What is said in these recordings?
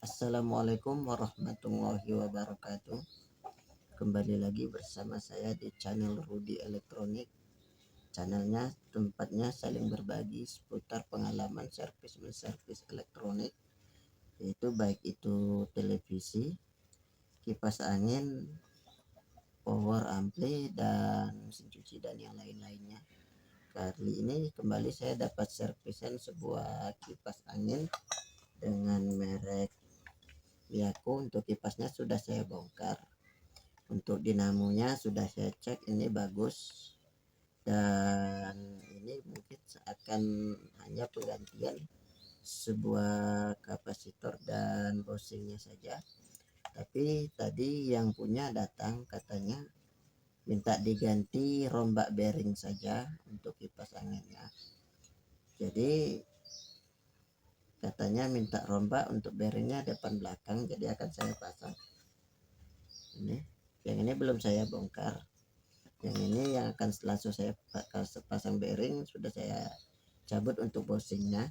Assalamualaikum warahmatullahi wabarakatuh. Kembali lagi bersama saya di channel Rudy Elektronik. Channelnya tempatnya saling berbagi seputar pengalaman servis elektronik, yaitu baik itu televisi, kipas angin, power ampli, dan mesin cuci dan yang lain-lainnya. Kali ini kembali saya dapat servisan sebuah kipas angin dengan merek Yaku. Untuk kipasnya sudah saya bongkar, untuk dinamonya sudah saya cek, ini bagus, dan ini mungkin akan hanya penggantian sebuah kapasitor dan bosingnya saja. Tapi tadi yang punya datang katanya minta diganti rombak bearing saja untuk kipas anginnya. Jadi katanya minta rombak untuk bearingnya depan belakang, jadi akan saya pasang. Ini yang ini belum saya bongkar, yang ini yang akan langsung saya pasang bearing, sudah saya cabut untuk bosingnya.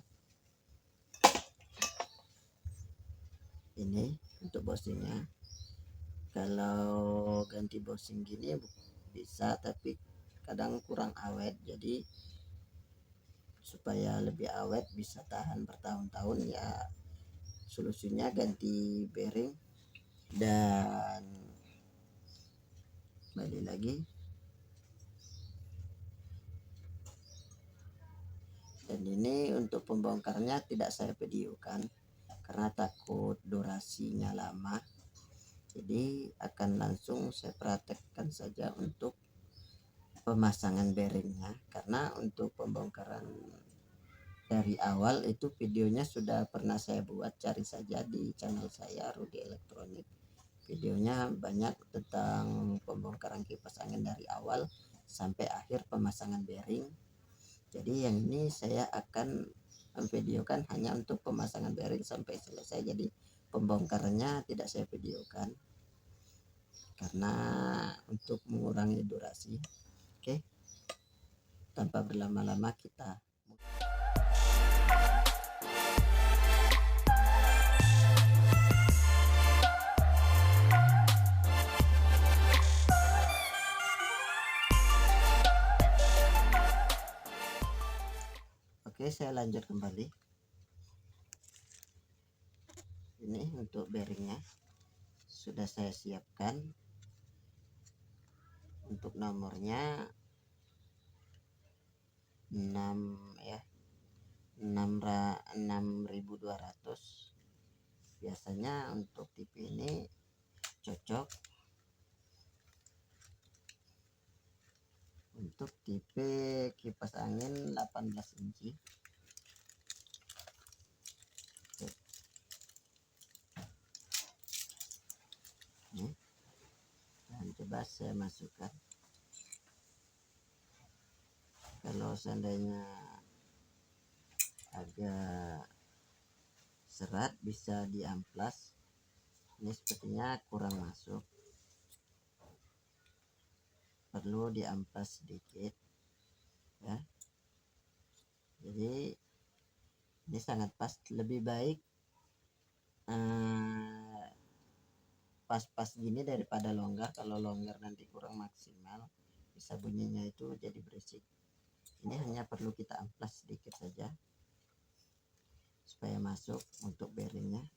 Ini untuk bosingnya, kalau ganti bosing gini bisa, tapi kadang kurang awet. Jadi supaya lebih awet bisa tahan bertahun-tahun, ya solusinya ganti bearing. Dan balik lagi, dan ini untuk pembongkarnya tidak saya videokan karena takut durasinya lama, jadi akan langsung saya praktekkan saja untuk pemasangan bearingnya. Karena untuk pembongkaran dari awal itu videonya sudah pernah saya buat, cari saja di channel saya Rudy Elektronik. Videonya banyak tentang pembongkaran kipas angin dari awal sampai akhir pemasangan bearing. Jadi yang ini saya akan memvideokan hanya untuk pemasangan bearing sampai selesai, jadi pembongkarannya tidak saya videokan karena untuk mengurangi durasi. Oke, tanpa berlama-lama kita saya lanjut kembali. Ini untuk bearingnya sudah saya siapkan, untuk nomornya 6 ya, 6200. Biasanya untuk tipe ini cocok untuk tipe kipas angin 18 inci. Dan coba saya masukkan. Kalau seandainya agak serat bisa diamplas. Ini sepertinya kurang masuk, perlu diamplas sedikit ya. Jadi ini sangat pas, lebih baik pas-pas gini daripada longgar. Kalau longgar nanti kurang maksimal, bisa bunyinya itu jadi berisik. Ini hanya perlu kita amplas sedikit saja supaya masuk untuk bearingnya.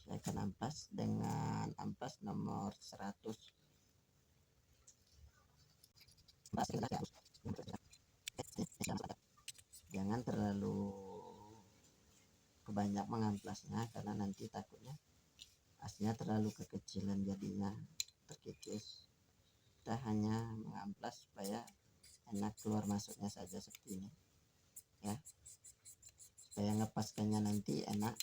Saya akan amplas dengan amplas nomor 100. Jangan terlalu kebanyak mengamplasnya, karena nanti takutnya asnya terlalu kekecilan jadinya terkikis. Kita hanya mengamplas supaya enak keluar masuknya saja seperti ini ya, supaya ngepaskannya nanti enak.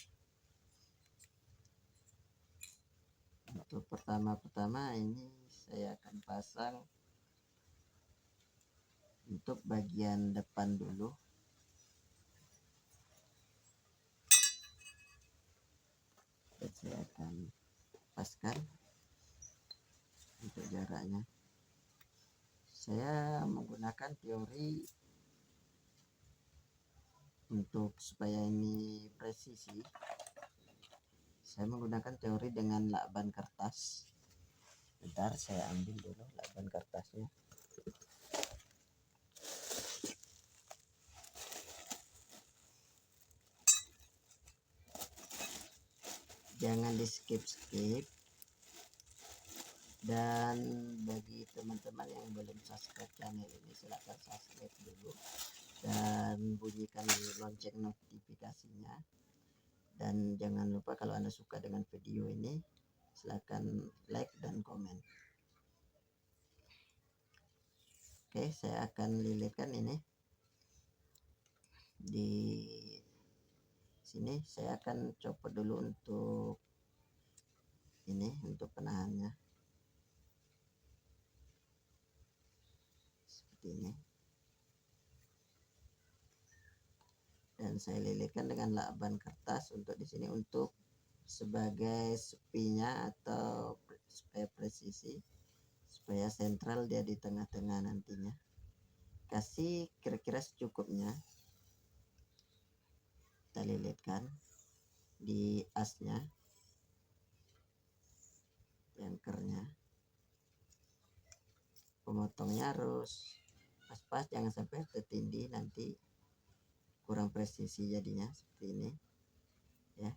Untuk pertama-tama ini saya akan pasang untuk bagian depan dulu. Dan saya akan paskan untuk jaraknya. Saya menggunakan teori untuk supaya ini presisi, Saya menggunakan teori dengan lakban kertas. Bentar, saya ambil dulu lakban kertasnya. Jangan di skip. Dan bagi teman-teman yang belum subscribe channel ini, silahkan subscribe dulu dan bunyikan lonceng notifikasinya. Dan jangan lupa kalau Anda suka dengan video ini, silahkan like dan komen. Oke, saya akan lilitkan ini. Di sini saya akan copot dulu untuk ini, untuk penahannya seperti ini, dan saya lilitkan dengan lakban kertas untuk di sini untuk sebagai sepinya atau supaya presisi, supaya sentral dia di tengah-tengah nantinya. Kasih kira-kira secukupnya, kita lilitkan di asnya, ankernya. Pemotongnya harus pas-pas, jangan sampai tertindih, nanti kurang presisi jadinya. Seperti ini ya,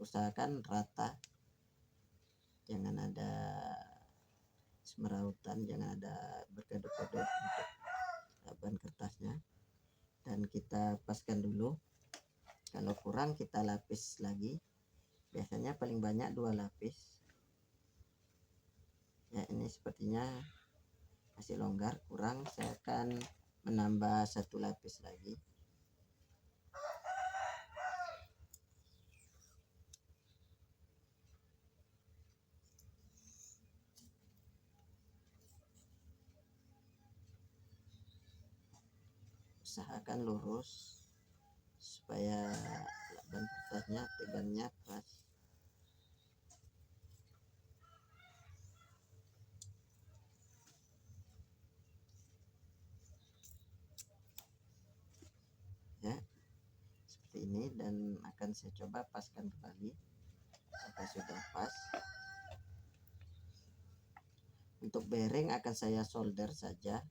usahakan rata, jangan ada semerautan, jangan ada berkedut-kedut untuk lakban kertasnya. Dan kita paskan dulu, kalau kurang kita lapis lagi, biasanya paling banyak 2 lapis ya. Ini sepertinya masih longgar, kurang, saya akan menambah 1 lapis lagi. Usahakan lurus supaya lakban kertasnya tegangnya pas. Ya, seperti ini, dan akan saya coba paskan kembali sampai sudah pas. Untuk bearing akan saya solder saja.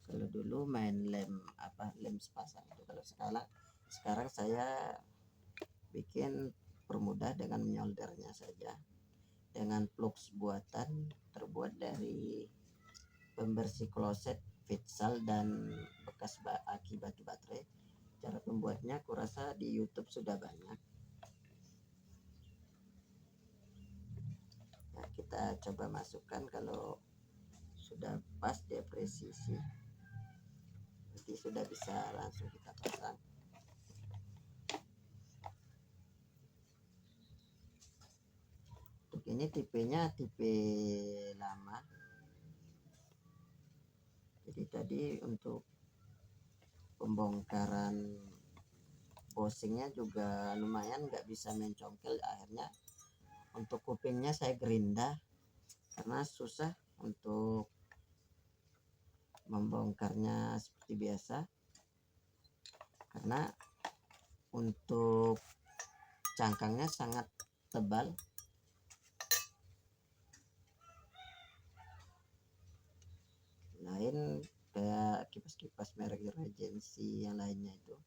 Kalau dulu main lem sepasang itu, kalau sekarang saya bikin permudah dengan menyoldernya saja dengan plugs buatan terbuat dari pembersih kloset, futsal, dan bekas aki batu baterai. Cara pembuatnya kurasa di YouTube sudah banyak. Nah, kita coba masukkan, kalau sudah pas dia presisi, nanti sudah bisa langsung kita pasang. Untuk ini tipenya tipe lama, jadi tadi untuk pembongkaran bosingnya juga lumayan nggak bisa mencongkel. Akhirnya untuk kupingnya saya gerinda karena susah untuk membongkarnya seperti biasa, karena untuk cangkangnya sangat tebal. Lain kayak kipas-kipas merek Regency yang lainnya itu,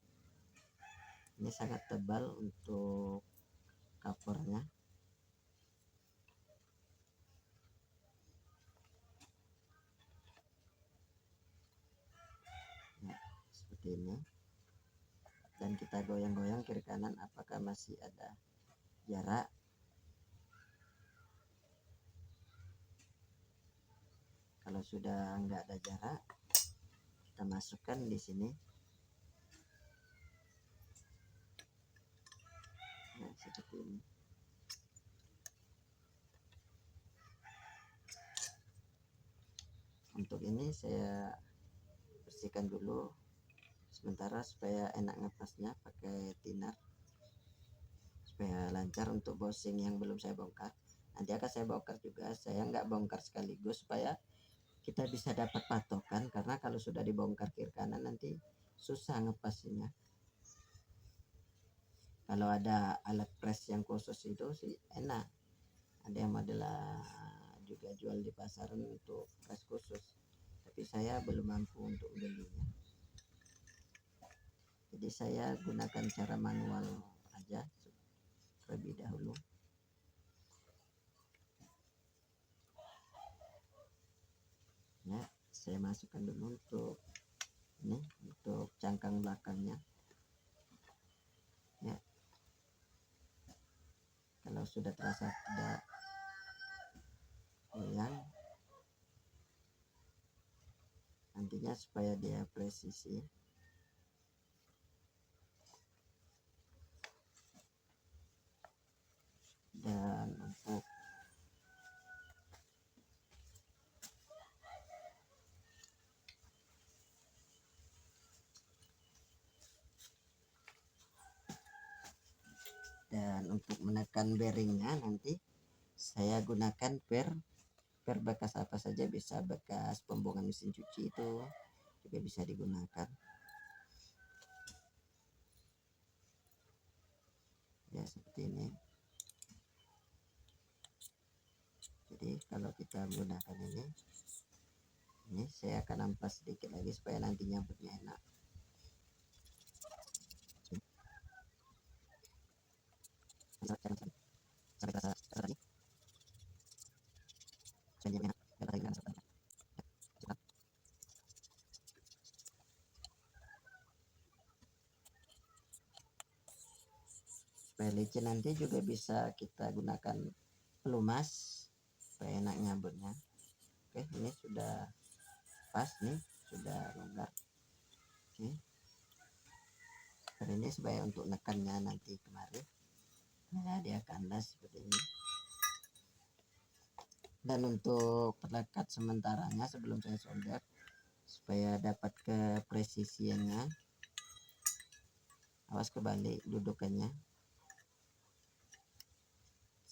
ini sangat tebal untuk covernya. Nah, seperti ini, dan kita goyang-goyang kiri kanan apakah masih ada jarak. Kalau sudah nggak ada jarak, kita masukkan di sini. Nah, seperti ini. Untuk ini saya bersihkan dulu sementara supaya enak ngepasnya pakai tinar, supaya lancar untuk bosing yang belum saya bongkar. Nanti akan saya bongkar juga, saya nggak bongkar sekaligus supaya kita bisa dapat patokan, karena kalau sudah dibongkar kiri kanan nanti susah ngepasnya. Kalau ada alat press yang khusus itu sih enak, ada yang adalah juga jual di pasaran untuk press khusus, tapi saya belum mampu untuk membelinya, jadi saya gunakan cara manual aja terlebih dahulu. Ya, saya masukkan dulu untuk ini, untuk cangkang belakangnya. Ya, kalau sudah terasa tidak goyang, nantinya supaya dia presisi. Dan untuk menekan bearingnya nanti saya gunakan per bekas apa saja, bisa bekas pembuangan mesin cuci itu juga bisa digunakan. Ya, seperti ini. Jadi kalau kita menggunakan ini saya akan ampas sedikit lagi supaya nanti nyambutnya enak. Supaya licin nanti juga bisa kita gunakan pelumas supaya enak nyambutnya. Oke, ini sudah pas nih, sudah longgar. Oke, ini supaya untuk nekannya nanti kemari, nah dia kandas seperti ini. Dan untuk pelekat sementaranya sebelum saya solder supaya dapat kepresisiannya, awas kebalik dudukannya,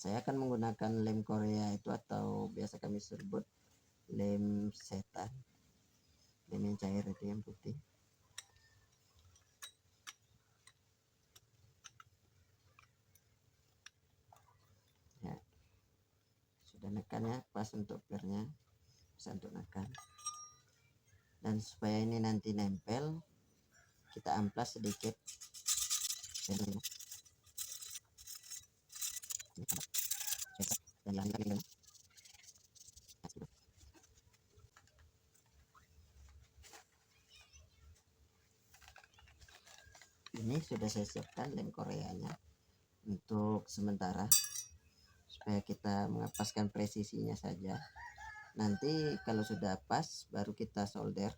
saya akan menggunakan lem Korea itu, atau biasa kami sebut lem setan, lem yang cair itu yang putih. Ya, sudah nekan ya, pas untuk pernya, bisa untuk nekan. Dan supaya ini nanti nempel, kita amplas sedikit. Ini sudah saya siapkan lem Koreanya untuk sementara supaya kita mengepaskan presisinya saja. Nanti kalau sudah pas baru kita solder.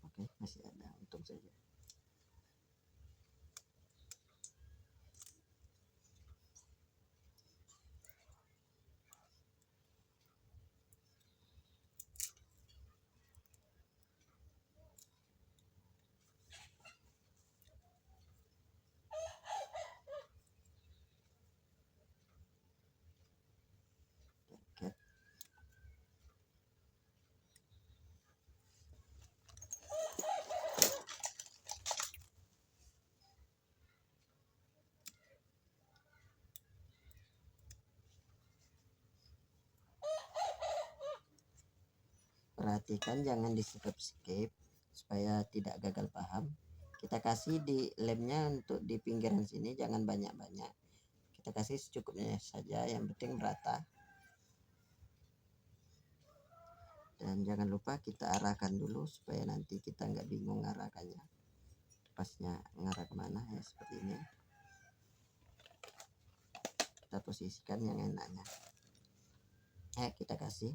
Oke, masih ada, untung saja. Oke. Perhatikan jangan di skip supaya tidak gagal paham. Kita kasih di lemnya untuk di pinggiran sini, jangan banyak-banyak, kita kasih secukupnya saja, yang penting merata. Dan jangan lupa kita arahkan dulu supaya nanti kita nggak bingung arahkannya, pasnya ngarah kemana. Ya seperti ini, kita posisikan yang enaknya. Kita kasih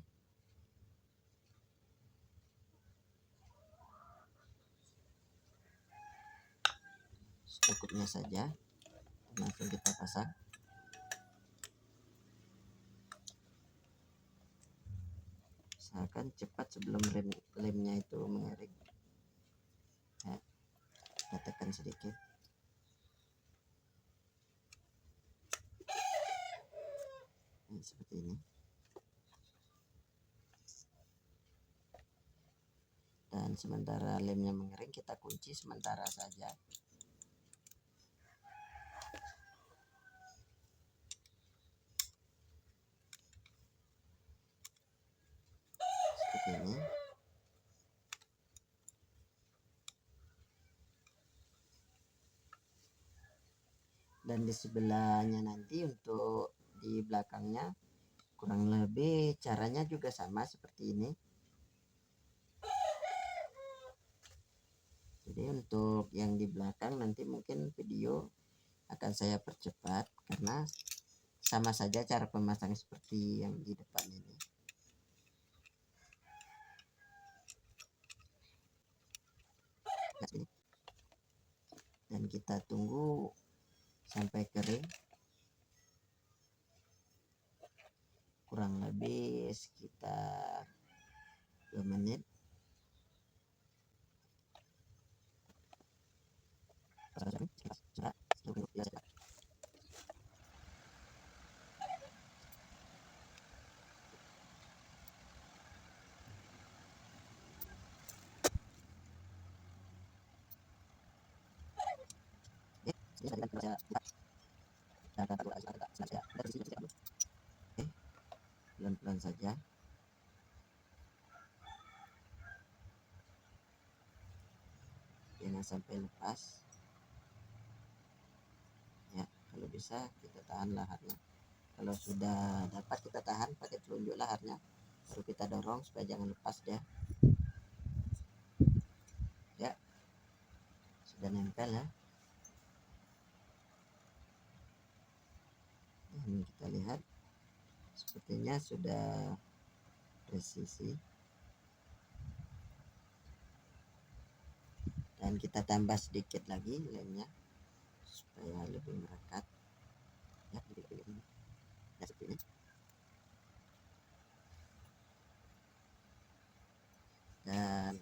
secukupnya saja, langsung kita pasang. usahakan cepat sebelum lemnya itu mengering ya. Kita tekan sedikit. Nah, seperti ini. Dan sementara lemnya mengering, kita kunci sementara saja. Seperti ini. Dan di sebelahnya nanti untuk di belakangnya kurang lebih caranya juga sama seperti ini. Jadi untuk yang di belakang nanti mungkin video akan saya percepat karena sama saja cara pemasang seperti yang di depan ini. Dan kita tunggu sampai kering, kurang lebih sekitar 2 menit. Pelan-pelan saja. Jangan sampai lepas. Ya, kalau bisa kita tahan laharnya. Kalau sudah dapat kita tahan pakai telunjuk laharnya, baru kita dorong supaya jangan lepas dia. Ya, sudah nempel ya. Dan kita lihat sepertinya sudah presisi. Dan kita tambah sedikit lagi lemnya supaya lebih merekat. Ya, seperti ini. Dan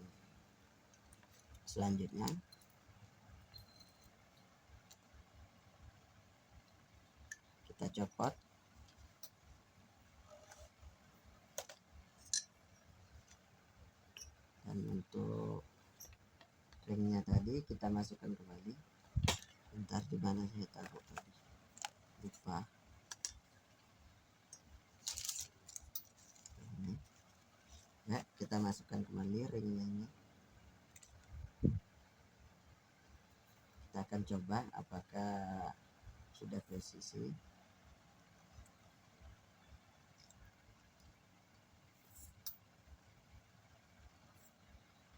selanjutnya kita copot. Dan untuk ringnya tadi kita masukkan kembali. Bentar, di mana saya taruh tadi, lupa. Ini ya, kita masukkan kembali ringnya ini. Kita akan coba apakah sudah presisi.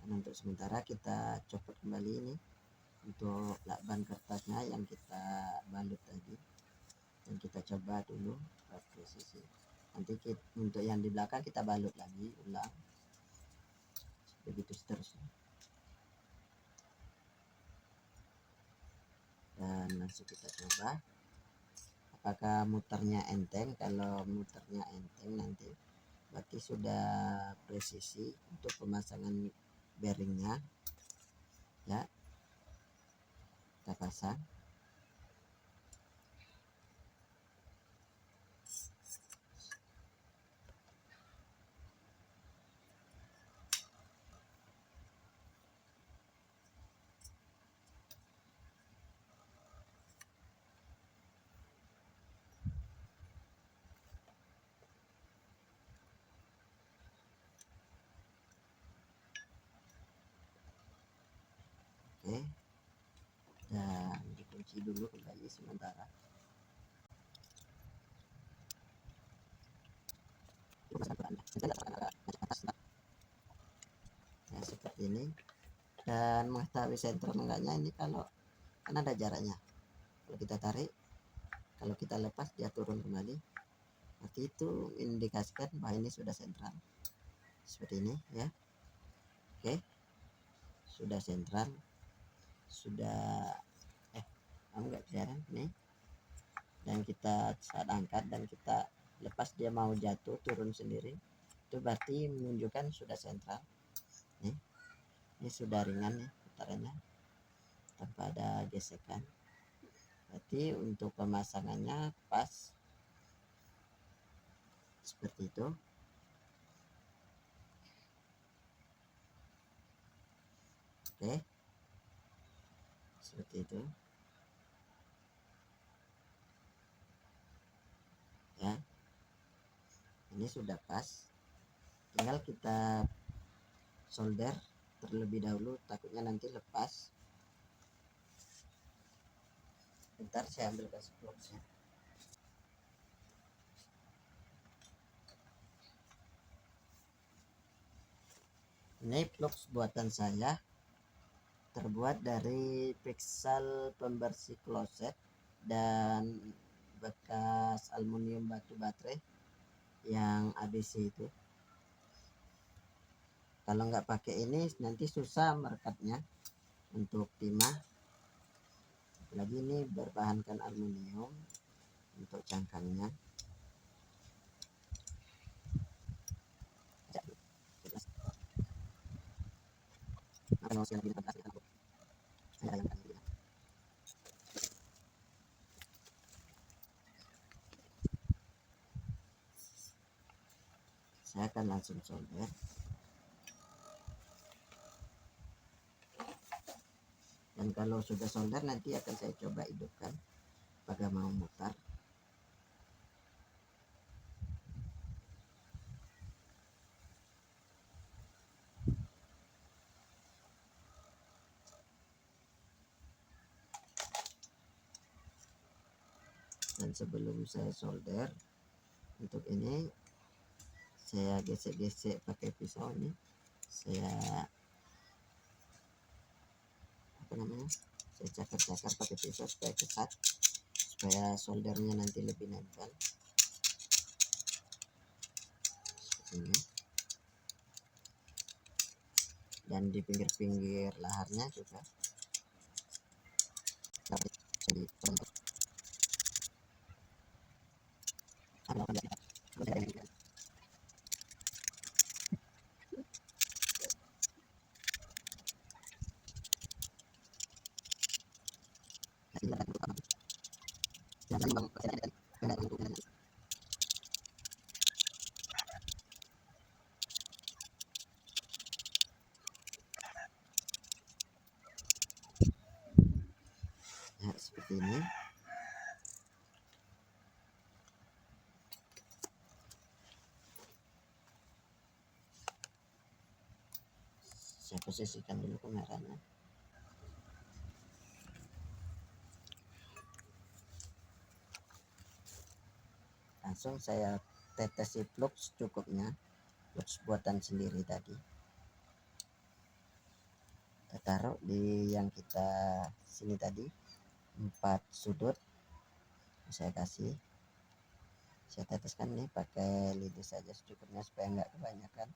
Dan untuk sementara kita copot kembali ini untuk lakban kertasnya yang kita balut tadi, dan kita coba dulu presisi. Nanti untuk yang di belakang kita balut lagi ulang, begitu seterusnya. Dan langsung kita coba apakah muternya enteng. Kalau muternya enteng nanti berarti sudah presisi untuk pemasangan bearingnya ya. Kita pasang. Oke, dan dikunci dulu kembali sementara. Ya, seperti ini. Dan mengetahui sentrum enggaknya ini kalau kan ada jaraknya. Kalau kita tarik, kalau kita lepas dia turun kembali, berarti itu indikasikan bahwa ini sudah sentral. Seperti ini ya. Oke, sudah sentral, sudah enggak kelihatan nih. Dan kita saat angkat dan kita lepas dia mau jatuh turun sendiri, Itu berarti menunjukkan sudah sentral. Nih, ini sudah ringan nih putarannya tanpa ada gesekan. Berarti untuk pemasangannya pas seperti itu. Oke, seperti itu ya. Ini sudah pas, tinggal kita solder terlebih dahulu, takutnya nanti lepas. Bentar, saya ambil gas boxnya. Ini plugs buatan saya, terbuat dari piksel pembersih kloset dan bekas aluminium batu baterai yang ABC itu. Kalau nggak pakai ini nanti susah merekatnya untuk timah. Apalagi ini berbahankan aluminium untuk cangkangnya. Saya akan langsung solder. Dan kalau sudah solder nanti akan saya coba hidupkan apakah mau mutar. Dan sebelum saya solder, untuk ini saya gesek-gesek pakai pisau ini. Saya saya cakar-cakar pakai pisau supaya ketat, supaya soldernya nanti lebih nempel. Seperti ini. Dan di pinggir-pinggir laharnya juga jadi bentuk. Ya, seperti ini. Saya posisikan dulu kameranya. Langsung saya tetesi plugs cukupnya, plugs buatan sendiri tadi. Kita taruh di yang kita sini tadi, 4 sudut. Saya kasih, saya teteskan nih pakai lidi saja secukupnya supaya nggak kebanyakan.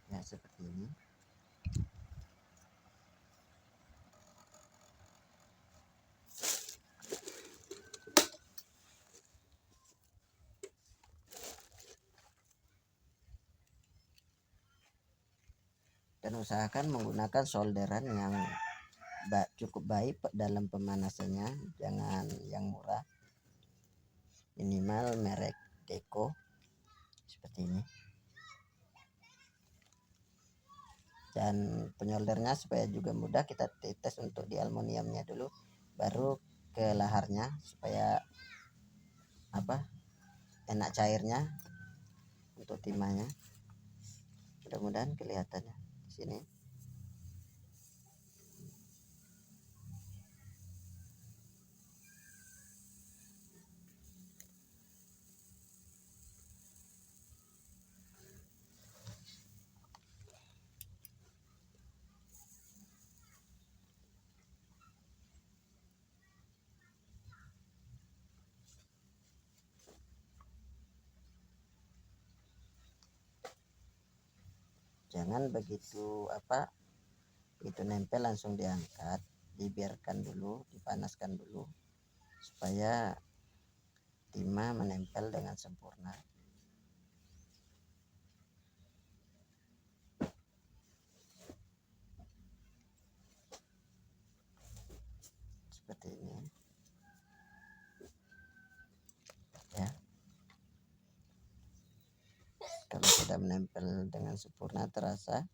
Ya, seperti ini. Dan usahakan menggunakan solderan yang cukup baik dalam pemanasannya, jangan yang murah, minimal merek Deco seperti ini. Dan penyoldernya supaya juga mudah, kita tes untuk di aluminiumnya dulu, baru ke laharnya supaya enak cairnya untuk timahnya. Mudah-mudahan kelihatannya di sini. Jangan begitu nempel langsung diangkat, dibiarkan dulu, dipanaskan dulu supaya timah menempel dengan sempurna. Seperti ini ya. Kalau sudah menempel dengan sempurna, terasa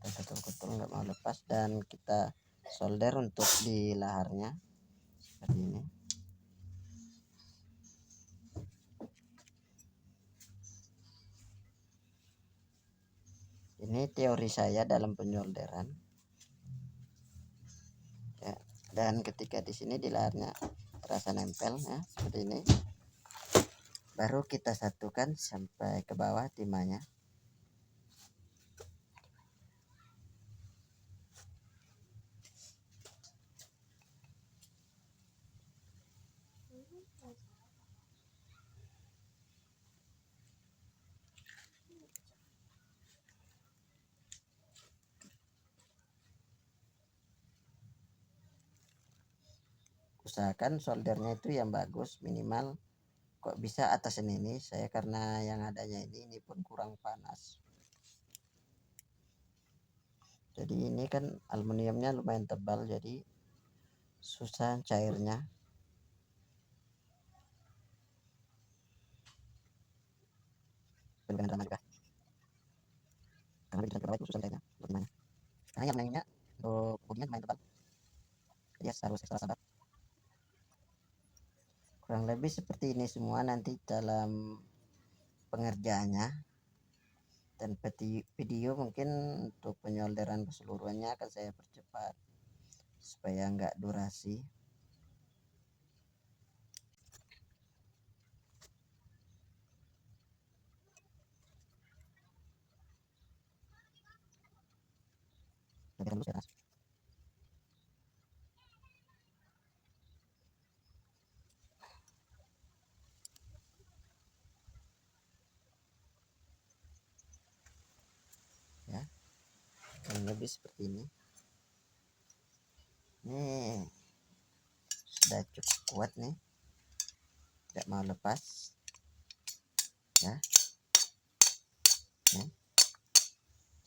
kita ketul-ketul nggak mau lepas, dan kita solder untuk di laharnya seperti ini. Ini teori saya dalam penyolderan ya. Dan ketika di sini di laharnya terasa nempel ya seperti ini, baru kita satukan sampai ke bawah timahnya. Usahakan soldernya itu yang bagus, minimal kok bisa atasan ini. Saya karena yang adanya ini pun kurang panas, jadi ini kan aluminiumnya lumayan tebal, jadi susah cairnya. Bukan drama juga, karena di bawah itu susah cairnya untuk gimana, karena yang lainnya untuk bodinya lumayan tebal, jadi harus ekstra sabar. Kurang lebih seperti ini semua nanti dalam pengerjaannya. Dan video mungkin untuk penyolderan keseluruhannya akan saya percepat supaya nggak durasi. Ya, kurang lebih seperti ini. Ini sudah cukup kuat nih, tidak mau lepas ya. Nih,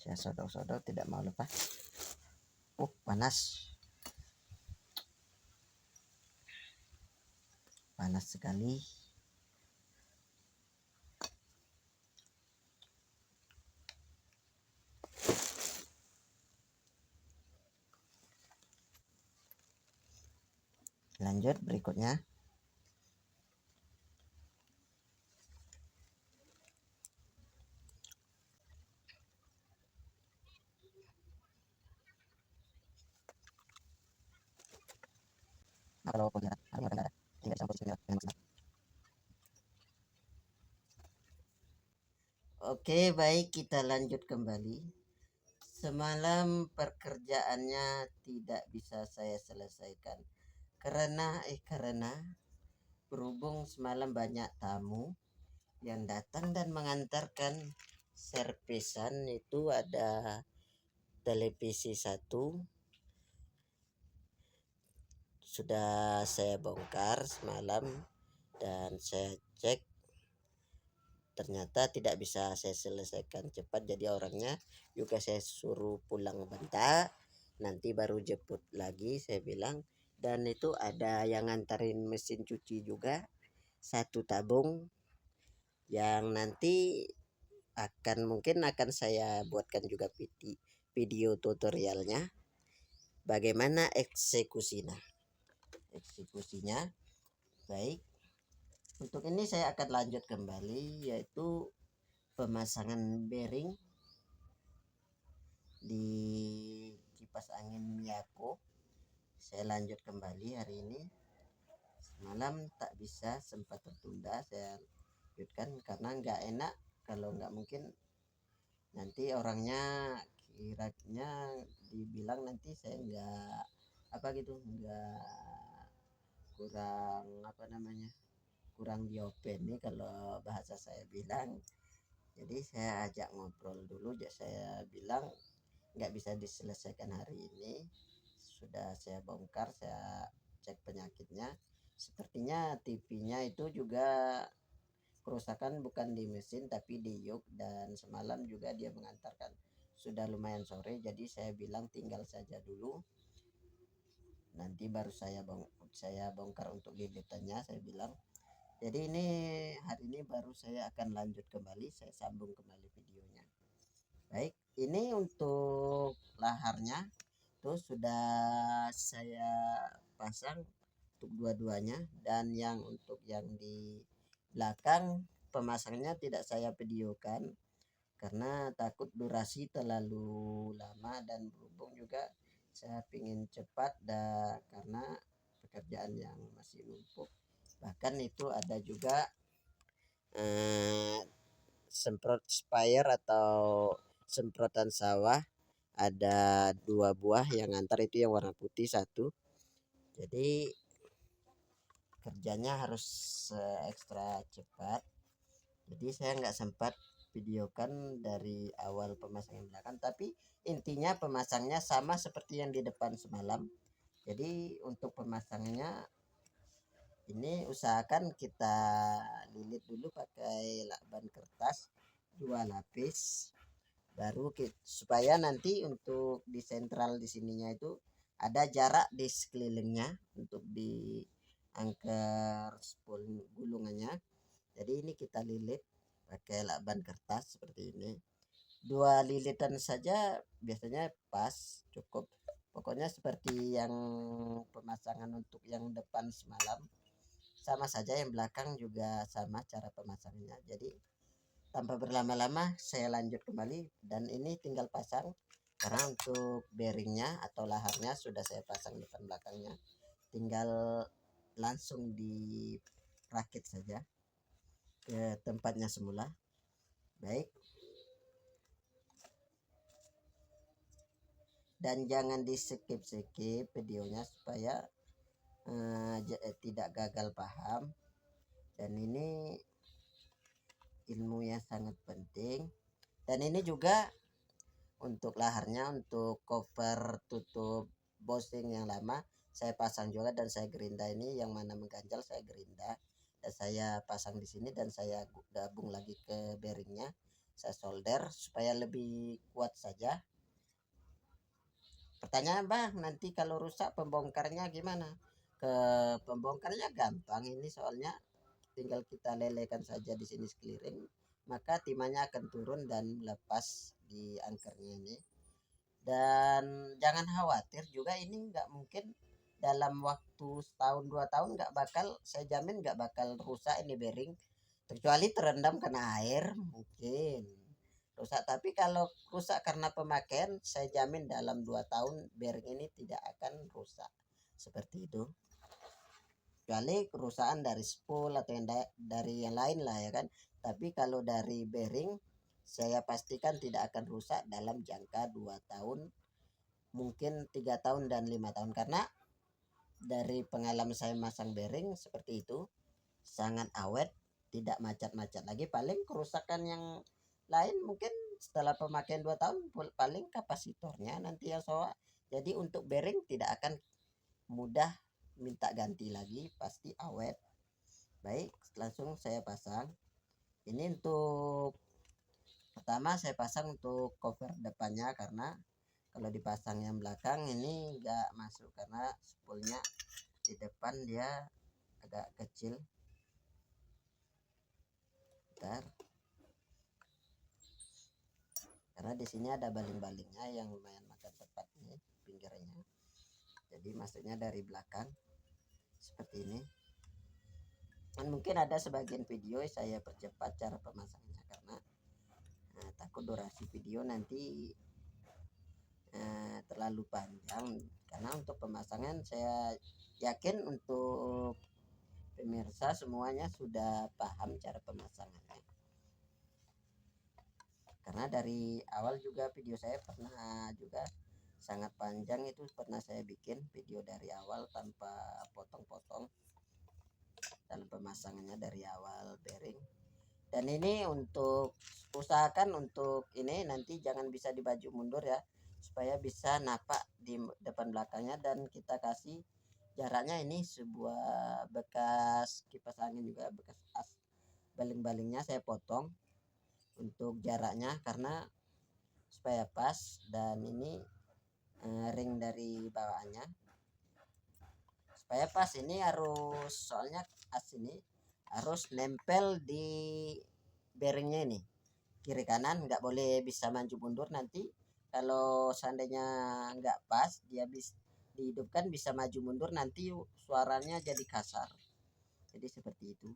saya sodok-sodok tidak mau lepas. Panas, panas sekali. Lanjut berikutnya. Kalau punya tidak campur dengan masalah. Oke, baik, kita lanjut kembali. Semalam pekerjaannya tidak bisa saya selesaikan karena berhubung semalam banyak tamu yang datang dan mengantarkan servisan. Itu ada televisi satu, sudah saya bongkar semalam dan saya cek, ternyata tidak bisa saya selesaikan cepat, jadi orangnya juga saya suruh pulang bentar, nanti baru jemput lagi saya bilang. Dan itu ada yang ngantarin mesin cuci juga satu tabung, yang nanti mungkin akan saya buatkan juga video tutorialnya bagaimana eksekusinya. Baik, untuk ini saya akan lanjut kembali, yaitu pemasangan bearing di kipas angin Miyako. Saya lanjut kembali hari ini. Semalam tak bisa, sempat tertunda, saya lanjutkan karena nggak enak kalau nggak, mungkin nanti orangnya kiranya dibilang nanti saya nggak nggak kurang kurang diopen nih kalau bahasa saya bilang. Jadi saya ajak ngobrol dulu, saya bilang nggak bisa diselesaikan hari ini. Sudah saya bongkar, saya cek penyakitnya. Sepertinya TV-nya itu juga kerusakan, bukan di mesin tapi di yuk, dan semalam juga dia mengantarkan sudah lumayan sore. Jadi saya bilang tinggal saja dulu, nanti baru saya bongkar untuk gigitannya, saya bilang. Jadi ini hari ini baru saya akan lanjut kembali, saya sambung kembali videonya. Baik, ini untuk laharnya itu sudah saya pasang untuk dua-duanya, dan yang untuk yang di belakang pemasangnya tidak saya videokan karena takut durasi terlalu lama, dan berhubung juga saya ingin cepat karena pekerjaan yang masih numpuk. Bahkan itu ada juga semprot sprayer atau semprotan sawah, ada 2 buah yang antar, itu yang warna putih satu. Jadi kerjanya harus ekstra cepat. Jadi saya nggak sempat videokan dari awal pemasangan belakang, tapi intinya pemasangnya sama seperti yang di depan semalam. Jadi untuk pemasangannya ini usahakan kita lilit dulu pakai lakban kertas 2 lapis, baru supaya nanti untuk di sentral di sininya itu ada jarak di sekelilingnya untuk di angker spool gulungannya. Jadi ini kita lilit pakai lakban kertas seperti ini. 2 lilitan saja biasanya pas, cukup. Pokoknya seperti yang pemasangan untuk yang depan semalam, sama saja, yang belakang juga sama cara pemasangannya. Jadi tanpa berlama-lama saya lanjut kembali, dan ini tinggal pasang karena untuk bearingnya atau laharnya sudah saya pasang depan belakangnya, tinggal langsung dirakit saja ke tempatnya semula. Baik, dan jangan di skip videonya supaya tidak gagal paham, dan ini ilmu yang sangat penting. Dan ini juga untuk laharnya, untuk cover tutup bosing yang lama saya pasang juga, dan saya gerinda. Ini yang mana mengganjal saya gerinda dan saya pasang di sini, dan saya gabung lagi ke bearingnya, saya solder supaya lebih kuat saja. Pertanyaan, bang, nanti kalau rusak pembongkarnya gimana? Ke pembongkarnya gampang ini, soalnya tinggal kita lelekan saja di sini sekeliling, maka timahnya akan turun dan lepas di angkernya ini. Dan jangan khawatir juga, ini nggak mungkin dalam waktu setahun 2 tahun nggak bakal, saya jamin nggak bakal rusak ini bearing, kecuali terendam kena air mungkin rusak. Tapi kalau rusak karena pemakaian, saya jamin dalam 2 tahun bearing ini tidak akan rusak seperti itu, kecuali kerusakan dari spool atau yang dari yang lain lah ya kan. Tapi kalau dari bearing, saya pastikan tidak akan rusak dalam jangka 2 tahun, mungkin 3 tahun dan 5 tahun, karena dari pengalaman saya masang bearing seperti itu, sangat awet, tidak macet-macet lagi. Paling kerusakan yang lain mungkin setelah pemakaian 2 tahun, paling kapasitornya nanti yang soak. Jadi untuk bearing tidak akan mudah minta ganti lagi, pasti awet. Baik, langsung saya pasang. Ini untuk pertama saya pasang untuk cover depannya, karena kalau dipasang yang belakang ini enggak masuk karena spoolnya di depan dia agak kecil. Bentar. Karena di sini ada baling-balingnya yang lumayan makan tempat nih pinggirnya. Jadi masuknya dari belakang seperti ini. Dan mungkin ada sebagian video saya percepat cara pemasangannya karena takut durasi video nanti terlalu panjang. Karena untuk pemasangan saya yakin untuk pemirsa semuanya sudah paham cara pemasangannya, karena dari awal juga video saya pernah juga sangat panjang, itu pernah saya bikin video dari awal tanpa potong-potong dalam pemasangannya dari awal bearing. Dan ini untuk usahakan untuk ini nanti jangan bisa dibaju mundur ya, supaya bisa napak di depan belakangnya. Dan kita kasih jaraknya ini sebuah bekas kipas angin juga, bekas as baling-balingnya saya potong untuk jaraknya karena supaya pas. Dan ini ring dari bawaannya supaya pas. Ini harus, soalnya as ini harus nempel di bearingnya ini kiri kanan, nggak boleh bisa maju mundur. Nanti kalau seandainya nggak pas, dia bisa dihidupkan bisa maju mundur, nanti suaranya jadi kasar. Jadi seperti itu.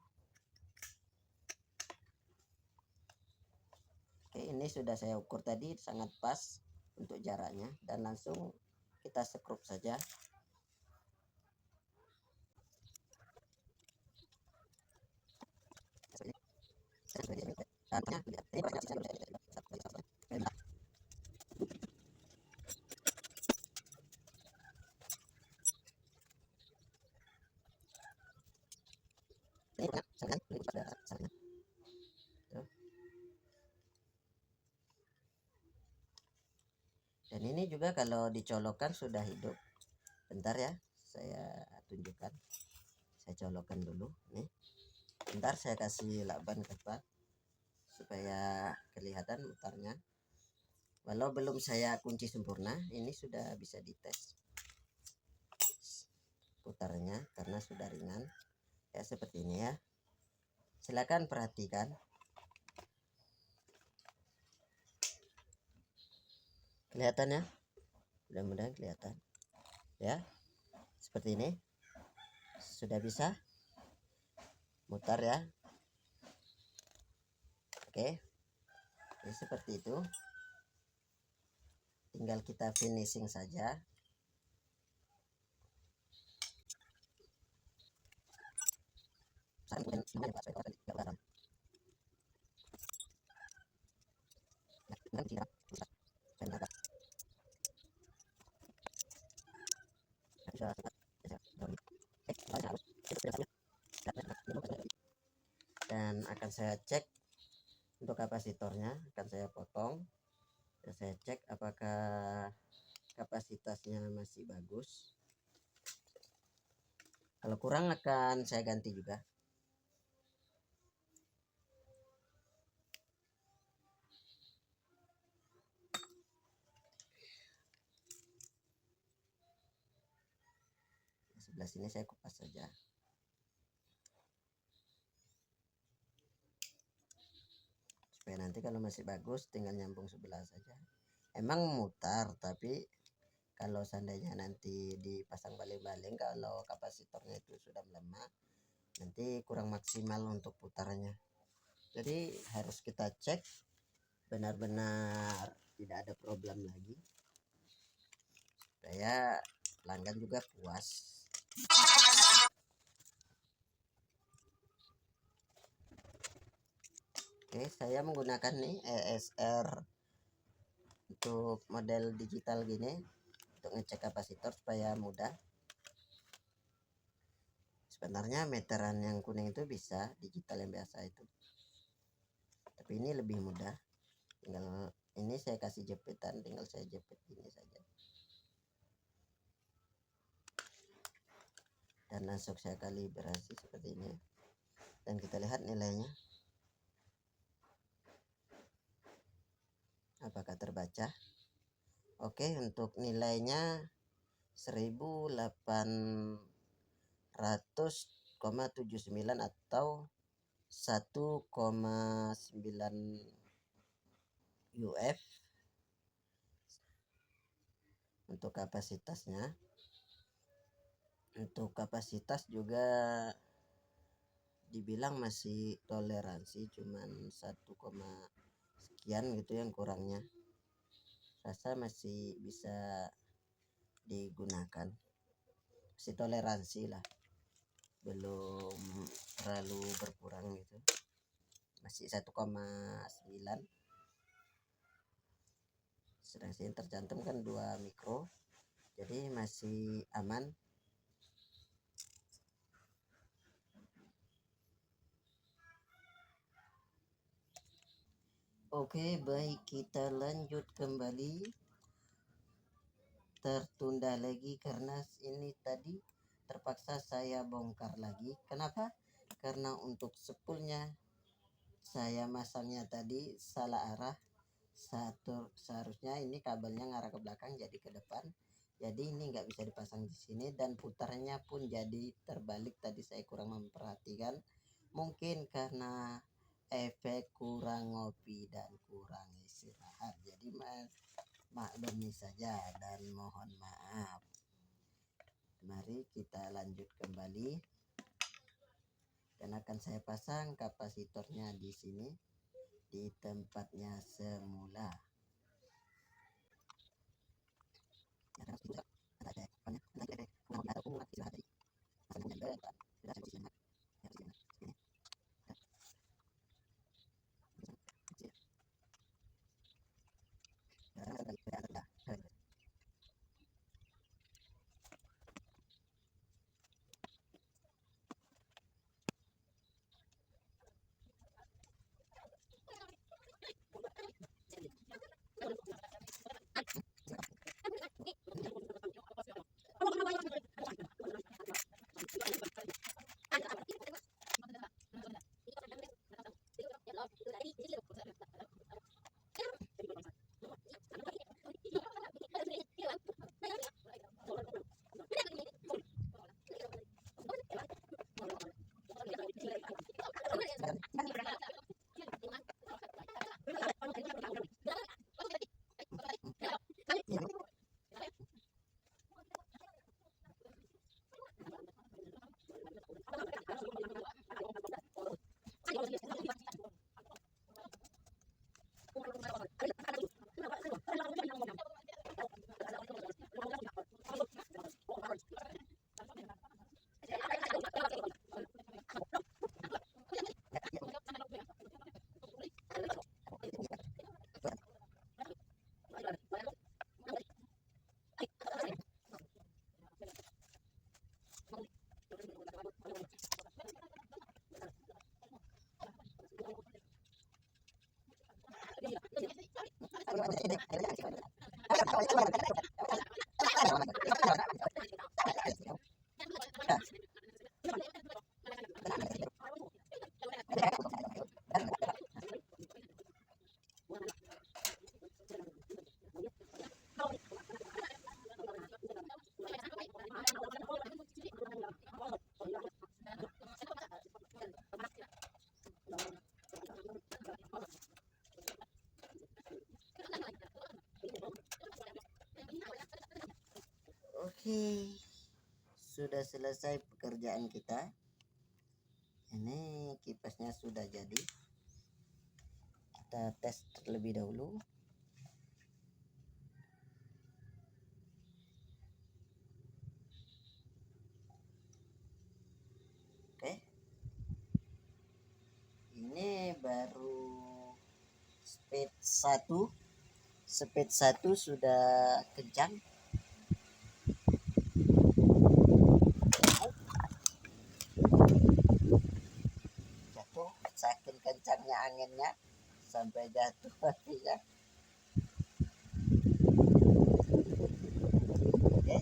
Oke, ini sudah saya ukur tadi sangat pas untuk jaraknya, dan langsung kita sekrup saja. Dan ini juga kalau dicolokkan sudah hidup. Bentar ya, saya tunjukkan. Saya colokkan dulu nih. Bentar saya kasih lakban kepak supaya kelihatan mutarnya. Walau belum saya kunci sempurna, ini sudah bisa dites putarnya karena sudah ringan ya, seperti ini ya. Silakan perhatikan. Kelihatan ya, mudah-mudahan kelihatan ya, seperti ini. Sudah bisa mutar ya. Oke, jadi seperti itu, tinggal kita finishing saja. Dan akan saya cek untuk kapasitornya, akan saya potong dan saya cek apakah kapasitasnya masih bagus. Kalau kurang akan saya ganti juga. Sebelah sini saya kupas saja. Supaya nanti kalau masih bagus tinggal nyambung sebelah saja. Emang mutar, tapi kalau seandainya nanti dipasang baling-baling, kalau kapasitornya itu sudah melemah, nanti kurang maksimal untuk putarannya. Jadi harus kita cek benar-benar tidak ada problem lagi, supaya pelanggan juga puas. Oke, saya menggunakan nih ESR untuk model digital gini untuk ngecek kapasitor supaya mudah. Sebenarnya meteran yang kuning itu bisa, digital yang biasa itu, tapi ini lebih mudah. Tinggal ini saya kasih jepitan, tinggal saya jepit ini saja dan langsung saya kalibrasi seperti ini. Dan kita lihat nilainya apakah terbaca. Oke, untuk nilainya 1800,79 atau 1,9 UF untuk kapasitasnya. Untuk kapasitas juga dibilang masih toleransi, cuman 1, sekian gitu yang kurangnya. Rasa masih bisa digunakan, masih toleransi lah, belum terlalu berkurang gitu, masih 1,9. Sedang sini tercantum kan 2 mikro, jadi masih aman. Oke, baik, kita lanjut kembali. Tertunda lagi karena ini tadi terpaksa saya bongkar lagi. Kenapa? Karena untuk spoolnya saya masangnya tadi salah arah. Seharusnya ini kabelnya ngarah ke belakang, jadi ke depan. Jadi ini nggak bisa dipasang di sini, dan putarnya pun jadi terbalik. Tadi saya kurang memperhatikan, mungkin karena efek kurang ngopi dan kurang istirahat. Jadi maklumi saja dan mohon maaf. Mari kita lanjut kembali, dan akan saya pasang kapasitornya di sini di tempatnya semula. Oke, sudah selesai pekerjaan kita. Ini kipasnya sudah jadi. Kita tes terlebih dahulu. Oke, ini baru speed 1 sudah kencang. Jatuh saking kencangnya anginnya sampai jatuh ya. Oke,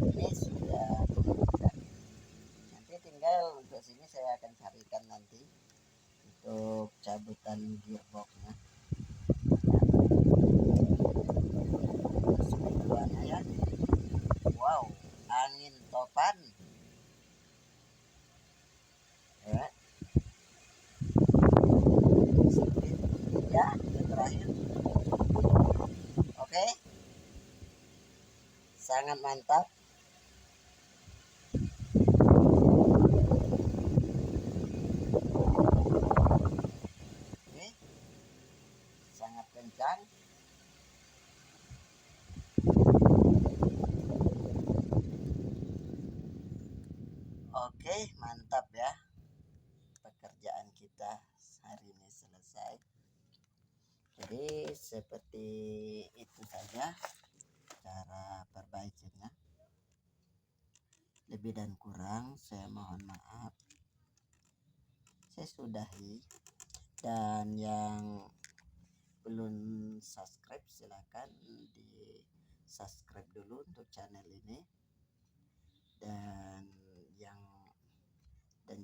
ini sudah kencang. Nanti tinggal untuk sini saya akan carikan nanti untuk cabutan gearboxnya. Speed ya. Wow, angin topan ya. Speed 3 yang terakhir. Oke, sangat mantap. Oke, sangat kencang. Oke, mantap ya. Pekerjaan kita hari ini selesai. Jadi seperti itu saja cara perbaikinya. Lebih dan kurang saya mohon maaf. Saya sudahi, dan yang belum subscribe silakan di subscribe dulu untuk channel ini, dan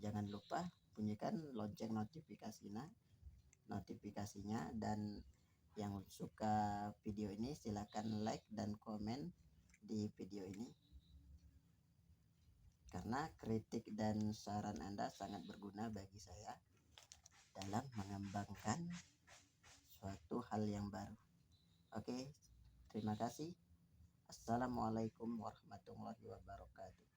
jangan lupa bunyikan lonceng notifikasinya, dan yang suka video ini silakan like dan komen di video ini, karena kritik dan saran Anda sangat berguna bagi saya dalam mengembangkan suatu hal yang baru. Oke, terima kasih. Assalamualaikum warahmatullahi wabarakatuh.